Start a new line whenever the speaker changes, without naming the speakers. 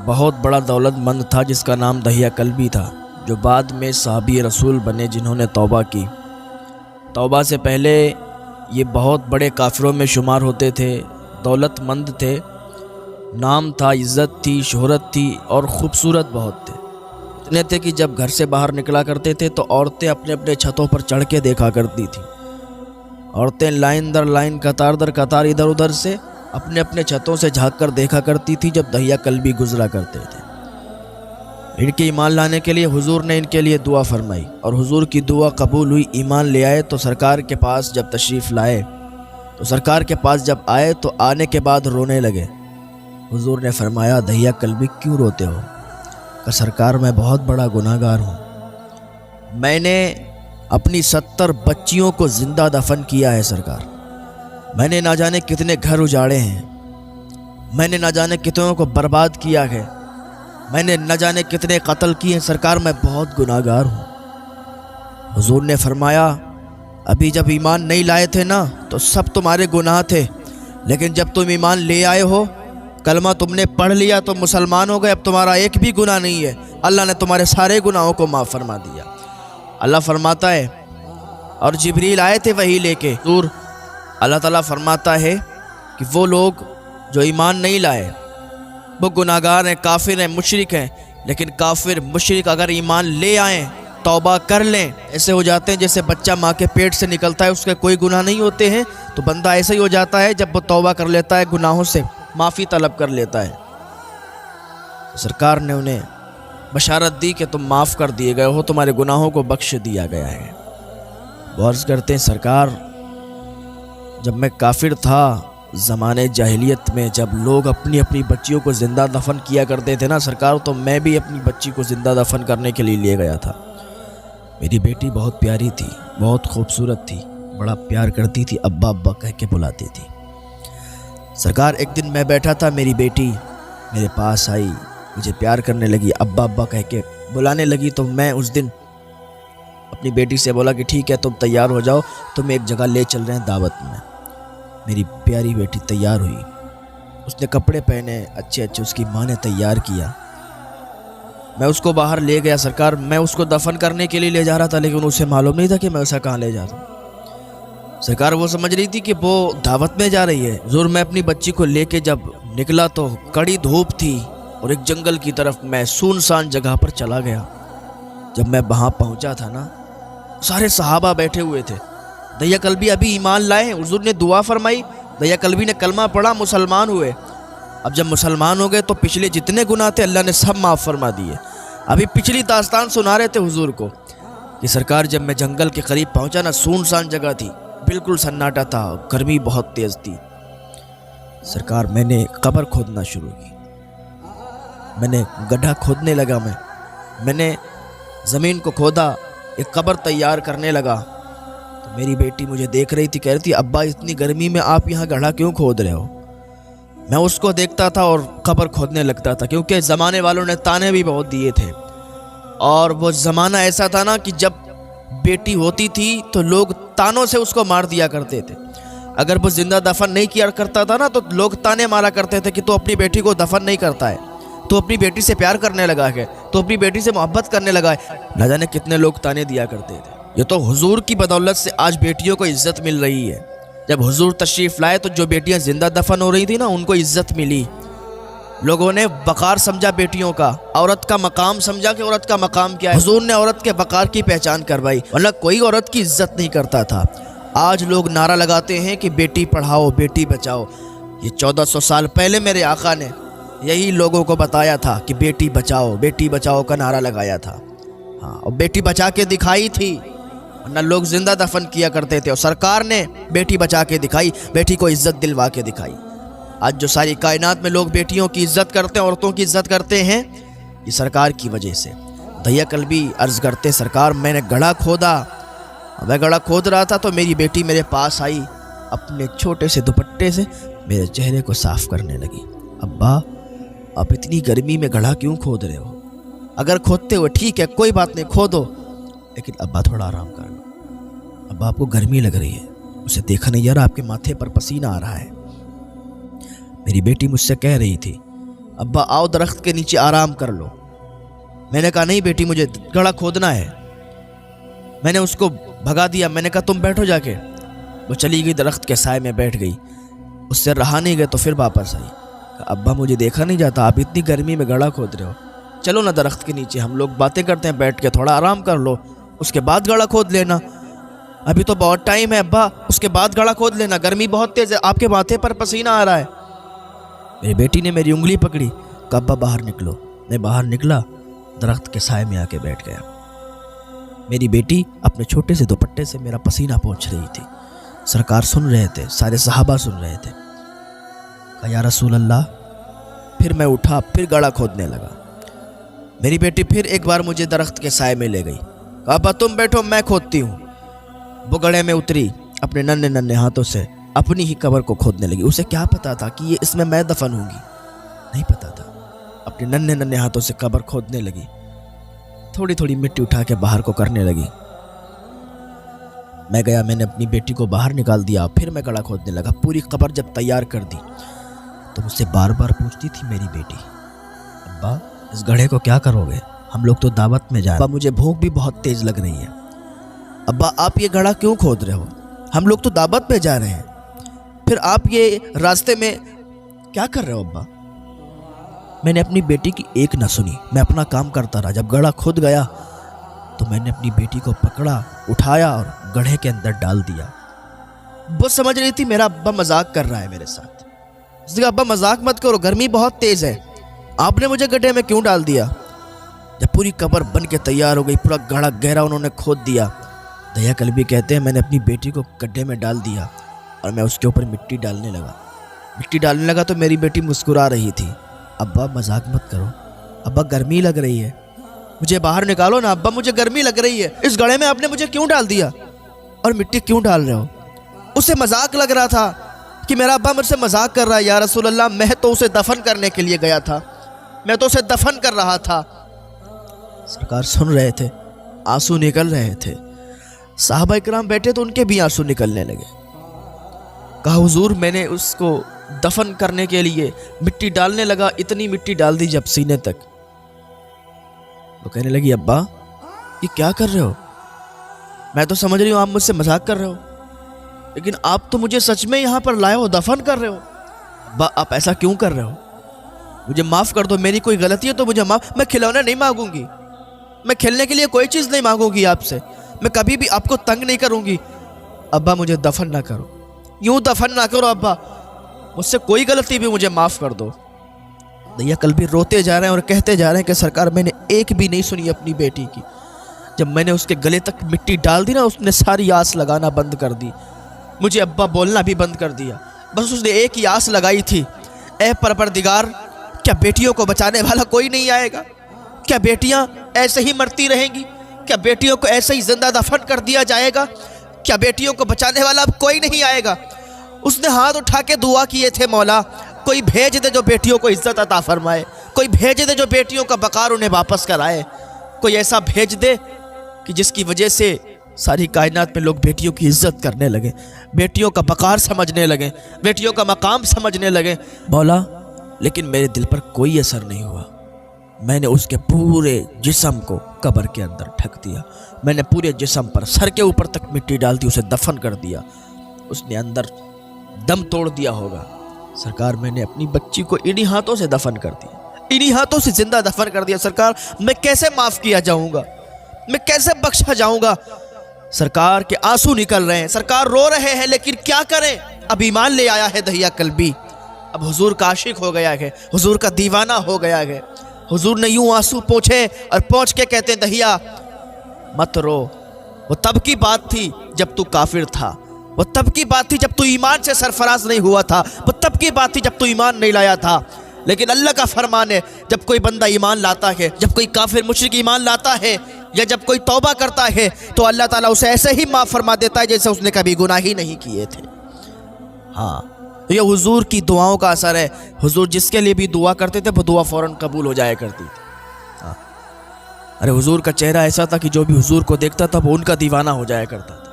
بہت بڑا دولت مند تھا جس کا نام دہیہ کلبی تھا، جو بعد میں صحابی رسول بنے جنہوں نے توبہ کی۔ توبہ سے پہلے یہ بہت بڑے کافروں میں شمار ہوتے تھے، دولت مند تھے، نام تھا، عزت تھی، شہرت تھی اور خوبصورت بہت تھے۔ اتنے تھے کہ جب گھر سے باہر نکلا کرتے تھے تو عورتیں اپنے اپنے چھتوں پر چڑھ کے دیکھا کرتی تھیں۔ عورتیں لائن در لائن، قطار در قطار ادھر ادھر سے اپنے اپنے چھتوں سے جھانک کر دیکھا کرتی تھی جب دہیہ کلبی گزرا کرتے تھے۔ ان کے ایمان لانے کے لیے حضور نے ان کے لیے دعا فرمائی اور حضور کی دعا قبول ہوئی، ایمان لے آئے۔ تو سرکار کے پاس جب تشریف لائے تو سرکار کے پاس جب آئے تو آنے کے بعد رونے لگے۔ حضور نے فرمایا، دہیہ کلبی کیوں روتے ہو؟ کہ سرکار میں بہت بڑا گناہ گار ہوں، میں نے اپنی 70 بچیوں کو زندہ دفن کیا ہے سرکار، میں نے نہ جانے کتنے گھر اجاڑے ہیں، میں نے نہ جانے کتنوں کو برباد کیا ہے، میں نے نہ جانے کتنے قتل کیے ہیں سرکار، میں بہت گناہ گار ہوں۔ حضور نے فرمایا، ابھی جب ایمان نہیں لائے تھے نا تو سب تمہارے گناہ تھے، لیکن جب تم ایمان لے آئے ہو، کلمہ تم نے پڑھ لیا تو مسلمان ہو گئے، اب تمہارا ایک بھی گناہ نہیں ہے، اللہ نے تمہارے سارے گناہوں کو معاف فرما دیا۔ اللہ فرماتا ہے، اور جبریل آئے تھے وحی لے کے، حضور اللہ تعالیٰ فرماتا ہے کہ وہ لوگ جو ایمان نہیں لائے وہ گناہ گار ہیں، کافر ہیں، مشرک ہیں، لیکن کافر مشرک اگر ایمان لے آئیں، توبہ کر لیں، ایسے ہو جاتے ہیں جیسے بچہ ماں کے پیٹ سے نکلتا ہے، اس کے کوئی گناہ نہیں ہوتے ہیں، تو بندہ ایسے ہی ہو جاتا ہے جب وہ توبہ کر لیتا ہے، گناہوں سے معافی طلب کر لیتا ہے۔ سرکار نے انہیں بشارت دی کہ تم معاف کر دیے گئے ہو، تمہارے گناہوں کو بخش دیا گیا ہے۔ وہ عرض کرتے ہیں، سرکار جب میں کافر تھا زمانے جاہلیت میں، جب لوگ اپنی اپنی بچیوں کو زندہ دفن کیا کرتے تھے نا سرکار، تو میں بھی اپنی بچی کو زندہ دفن کرنے کے لیے لے گیا تھا۔ میری بیٹی بہت پیاری تھی، بہت خوبصورت تھی، بڑا پیار کرتی تھی، ابا ابا کہہ کے بلاتی تھی۔ سرکار ایک دن میں بیٹھا تھا، میری بیٹی میرے پاس آئی، مجھے پیار کرنے لگی، ابا ابا کہہ کے بلانے لگی، تو میں اس دن اپنی بیٹی سے بولا کہ ٹھیک ہے تم تیار ہو جاؤ، تم ایک جگہ لے چل رہے ہیں دعوت میں۔ میری پیاری بیٹی تیار ہوئی، اس نے کپڑے پہنے اچھے اچھے، اس کی ماں نے تیار کیا، میں اس کو باہر لے گیا سرکار، میں اس کو دفن کرنے کے لیے لے جا رہا تھا، لیکن اسے معلوم نہیں تھا کہ میں اسے کہاں لے جا رہا ہوں۔ سرکار وہ سمجھ رہی تھی کہ وہ دعوت میں جا رہی ہے۔ حضور میں اپنی بچی کو لے کے جب نکلا تو کڑی دھوپ تھی اور ایک جنگل کی طرف میں سنسان جگہ پر چلا گیا۔ جب میں وہاں پہنچا تھا نا، سارے صحابہ بیٹھے ہوئے تھے، دہیہ کلبی ابھی ایمان لائے ہیں، حضور نے دعا فرمائی، دہیہ کلبی نے کلمہ پڑھا، مسلمان ہوئے۔ اب جب مسلمان ہو گئے تو پچھلے جتنے گناہ تھے اللہ نے سب معاف فرما دیے۔ ابھی پچھلی داستان سنا رہے تھے حضور کو کہ سرکار جب میں جنگل کے قریب پہنچا نا، سنسان جگہ تھی، بالکل سناٹا تھا، گرمی بہت تیز تھی۔ سرکار میں نے قبر کھودنا شروع کی، میں نے گڈھا کھودنے لگا، میں نے زمین کو کھودا، ایک قبر تیار کرنے لگا۔ تو میری بیٹی مجھے دیکھ رہی تھی، کہہ رہی تھی، ابا اتنی گرمی میں آپ یہاں گڑھا کیوں کھود رہے ہو؟ میں اس کو دیکھتا تھا اور قبر کھودنے لگتا تھا، کیونکہ زمانے والوں نے تانے بھی بہت دیے تھے، اور وہ زمانہ ایسا تھا نا کہ جب بیٹی ہوتی تھی تو لوگ تانوں سے اس کو مار دیا کرتے تھے۔ اگر وہ زندہ دفن نہیں کیا کرتا تھا نا تو لوگ تانے مارا کرتے تھے کہ تو اپنی بیٹی کو دفن نہیں کرتا ہے، تو اپنی بیٹی سے پیار کرنے لگا ہے، تو اپنی بیٹی سے محبت کرنے لگا ہے، نہ جانے کتنے لوگ تانے دیا کرتے تھے۔ یہ تو حضور کی بدولت سے آج بیٹیوں کو عزت مل رہی ہے۔ جب حضور تشریف لائے تو جو بیٹیاں زندہ دفن ہو رہی تھی نا، ان کو عزت ملی، لوگوں نے وقار سمجھا بیٹیوں کا، عورت کا مقام سمجھا کہ عورت کا مقام کیا ہے۔ حضور نے عورت کے وقار کی پہچان کروائی، ورنہ کوئی عورت کی عزت نہیں کرتا تھا۔ آج لوگ نعرہ لگاتے ہیں کہ بیٹی پڑھاؤ، بیٹی بچاؤ۔ یہ 1400 سال پہلے میرے آقا نے یہی لوگوں کو بتایا تھا کہ بیٹی بچاؤ، بیٹی بچاؤ کا نعرہ لگایا تھا۔ ہاں، اور بیٹی بچا کے دکھائی تھی، ورنہ لوگ زندہ دفن کیا کرتے تھے، اور سرکار نے بیٹی بچا کے دکھائی، بیٹی کو عزت دلوا کے دکھائی۔ آج جو ساری کائنات میں لوگ بیٹیوں کی عزت کرتے ہیں، عورتوں کی عزت کرتے ہیں، یہ سرکار کی وجہ سے۔ دہیہ کلبی عرض کرتے، سرکار میں نے گڑھا کھودا، میں گڑھا کھود رہا تھا تو میری بیٹی میرے پاس آئی، اپنے چھوٹے سے دوپٹے سے میرے چہرے کو صاف کرنے لگی۔ ابا آپ اتنی گرمی میں گڑھا کیوں کھود رہے ہو؟ اگر کھودتے ہوئے ٹھیک ہے، کوئی بات نہیں، کھودو، لیکن ابا تھوڑا آرام کر لو، ابا آپ کو گرمی لگ رہی ہے، اسے دیکھا نہیں جا رہا، آپ کے ماتھے پر پسینہ آ رہا ہے۔ میری بیٹی مجھ سے کہہ رہی تھی ابا آؤ درخت کے نیچے آرام کر لو۔ میں نے کہا نہیں بیٹی مجھے گڑھا کھودنا ہے۔ میں نے اس کو بھگا دیا، میں نے کہا تم بیٹھو جا کے۔ وہ چلی گئی، درخت کے سائے میں بیٹھ گئی۔ اس سے رہا نہیں گیا تو پھر واپس آئی۔ ابا مجھے دیکھا نہیں جاتا، آپ اتنی گرمی میں گڑھا کھود رہے ہو، چلو نا درخت کے نیچے، ہم لوگ باتیں کرتے ہیں بیٹھ کے، تھوڑا آرام کر لو، اس کے بعد گڑھا کھود لینا۔ ابھی تو بہت ٹائم ہے ابا، اس کے بعد گڑھا کھود لینا، گرمی بہت تیز ہے، آپ کے ماتھے پر پسینہ آ رہا ہے۔ میری بیٹی نے میری انگلی پکڑی، کہا ابا باہر نکلو۔ میں باہر نکلا، درخت کے سائے میں آ کے بیٹھ گیا۔ میری بیٹی اپنے چھوٹے سے دوپٹے سے میرا پسینہ پوچھ رہی تھی۔ سرکار سن رہے تھے، سارے صحابہ سن رہے تھے۔ کہا یا رسول اللہ۔ پھر میں اٹھا، پھر گڑھا کھودنے لگا۔ میری بیٹی پھر ایک بار مجھے درخت کے سائے میں لے گئی، کہا ابا تم بیٹھو میں کھودتی ہوں۔ وہ گڑھے میں اتری، اپنے ننھے ننھے ہاتھوں سے اپنی ہی قبر کو کھودنے لگی۔ اسے کیا پتا تھا کہ یہ اس میں دفن ہوں گی، نہیں پتا تھا۔ اپنے ننھے ننھے ہاتھوں سے قبر کھودنے لگی، تھوڑی تھوڑی مٹی اٹھا کے باہر کو کرنے لگی۔ میں گیا، میں نے اپنی بیٹی کو باہر نکال دیا، پھر میں گڑھا کھودنے لگا۔ پوری قبر جب تیار کر دی تو مجھ سے بار بار پوچھتی تھی میری بیٹی، ابا اس گڑھے کو کیا کرو گے؟ ہم لوگ تو دعوت میں جائیں۔ ابا مجھے بھوک بھی بہت تیز لگ رہی ہے۔ ابا آپ یہ گڑھا کیوں کھود رہے ہو؟ ہم لوگ تو دعوت پہ جا رہے ہیں، پھر آپ یہ راستے میں کیا کر رہے ہو ابا؟ میں نے اپنی بیٹی کی ایک نہ سنی، میں اپنا کام کرتا رہا۔ جب گڑھا کھود گیا تو میں نے اپنی بیٹی کو پکڑا، اٹھایا اور گڑھے کے اندر ڈال دیا۔ وہ سمجھ رہی تھی میرا ابا مذاق کر رہا ہے میرے ساتھ۔ اس نے کہا ابا مذاق مت کرو، گرمی بہت تیز ہے، آپ نے مجھے گڈھے میں کیوں ڈال دیا؟ جب پوری قبر بن کے تیار ہو گئی، پورا گڑھا گہرا انہوں نے کھود دیا، دہیا کلبی کہتے ہیں میں نے اپنی بیٹی کو گڈھے میں ڈال دیا اور میں اس کے اوپر مٹی ڈالنے لگا تو میری بیٹی مسکرا رہی تھی۔ ابا مذاق مت کرو، ابا گرمی لگ رہی ہے، مجھے باہر نکالو نا، ابا مجھے گرمی لگ رہی ہے، اس گڑھے میں آپ نے مجھے کیوں ڈال دیا اور مٹی کیوں ڈال رہے ہو؟ اسے مذاق لگ رہا تھا کہ میرا ابا مجھ سے مذاق کر رہا ہے۔ یا رسول اللہ میں تو اسے دفن کرنے کے لیے گیا تھا، میں تو اسے دفن کر رہا تھا۔ سرکار سن رہے تھے، آنسو نکل رہے تھے۔ صحابہ اکرام بیٹھے تو ان کے بھی آنسو نکلنے لگے۔ کہا حضور میں نے اس کو دفن کرنے کے لیے مٹی ڈالنے لگا، اتنی مٹی ڈال دی جب سینے تک۔ وہ کہنے لگی ابا یہ کیا کر رہے ہو؟ میں تو سمجھ رہی ہوں آپ مجھ سے مذاق کر رہے ہو، لیکن آپ تو مجھے سچ میں یہاں پر لائے ہو، دفن کر رہے ہو۔ ابا آپ ایسا کیوں کر رہے ہو؟ مجھے معاف کر دو، میری کوئی غلطی ہے تو مجھے معاف، میں کھلونا نہیں مانگوں گی، میں کھیلنے کے لیے کوئی چیز نہیں مانگوں گی آپ سے، میں کبھی بھی آپ کو تنگ نہیں کروں گی۔ ابا مجھے دفن نہ کرو، یوں دفن نہ کرو ابا، مجھ سے کوئی غلطی بھی مجھے معاف کر دو۔ دہیا کلبی روتے جا رہے ہیں اور کہتے جا رہے ہیں کہ سرکار میں نے ایک بھی نہیں سنی اپنی بیٹی کی۔ جب میں نے اس کے گلے تک مٹی ڈال دی نا، اس نے ساری آس لگانا بند کر دی، مجھے ابا بولنا بھی بند کر دیا۔ بس اس نے ایک ہی آس لگائی تھی، اے پروردگار کیا بیٹیوں کو بچانے والا کوئی نہیں آئے گا؟ کیا بیٹیاں ایسے ہی مرتی رہیں گی؟ کیا بیٹیوں کو ایسے ہی زندہ دفن کر دیا جائے گا؟ کیا بیٹیوں کو بچانے والا اب کوئی نہیں آئے گا؟ اس نے ہاتھ اٹھا کے دعا کیے تھے، مولا کوئی بھیج دے جو بیٹیوں کو عزت عطا فرمائے، کوئی بھیج دے جو بیٹیوں کا وقار انہیں واپس کرائے، کوئی ایسا بھیج دے کہ جس کی وجہ سے ساری کائنات میں لوگ بیٹیوں کی عزت کرنے لگیں، بیٹیوں کا وقار سمجھنے لگیں، بیٹیوں کا مقام سمجھنے لگیں۔ مولا لیکن میرے دل پر کوئی اثر نہیں ہوا، میں نے اس کے پورے جسم کو قبر کے اندر ڈھک دیا، میں نے پورے جسم پر سر کے اوپر تک مٹی ڈال دی، اسے دفن کر دیا۔ اس نے اندر دم توڑ دیا ہوگا۔ سرکار میں نے اپنی بچی کو انہی ہاتھوں سے دفن کر دیا، انہی ہاتھوں سے زندہ دفن کر دیا۔ سرکار میں کیسے معاف کیا جاؤں گا، میں کیسے بخشا جاؤں گا؟ سرکار کے آنسو نکل رہے ہیں، سرکار رو رہے ہیں، لیکن کیا کریں؟ اب ایمان لے آیا ہے دہیا کلبی، اب حضور کا عاشق ہو گیا ہے، حضور کا دیوانہ ہو گیا ہے۔ حضور نے یوں آنسو پوچھے اور پہنچ کے کہتے ہیں دہیا مت رو، وہ تب کی بات تھی جب تو کافر تھا، وہ تب کی بات تھی جب تو ایمان سے سرفراز نہیں ہوا تھا، وہ تب کی بات تھی جب تو ایمان نہیں لایا تھا، لیکن اللہ کا فرمان ہے جب کوئی بندہ ایمان لاتا ہے، جب کوئی کافر مشرک ایمان لاتا ہے یا جب کوئی توبہ کرتا ہے تو اللہ تعالیٰ اسے ایسے ہی معاف فرما دیتا ہے جیسے اس نے کبھی گناہ ہی نہیں کیے تھے۔ ہاں یہ حضور کی دعاؤں کا اثر ہے، حضور جس کے لیے بھی دعا کرتے تھے وہ دعا فوراً قبول ہو جایا کرتی تھی۔ ارے حضور کا چہرہ ایسا تھا کہ جو بھی حضور کو دیکھتا تھا وہ ان کا دیوانہ ہو جایا کرتا تھا۔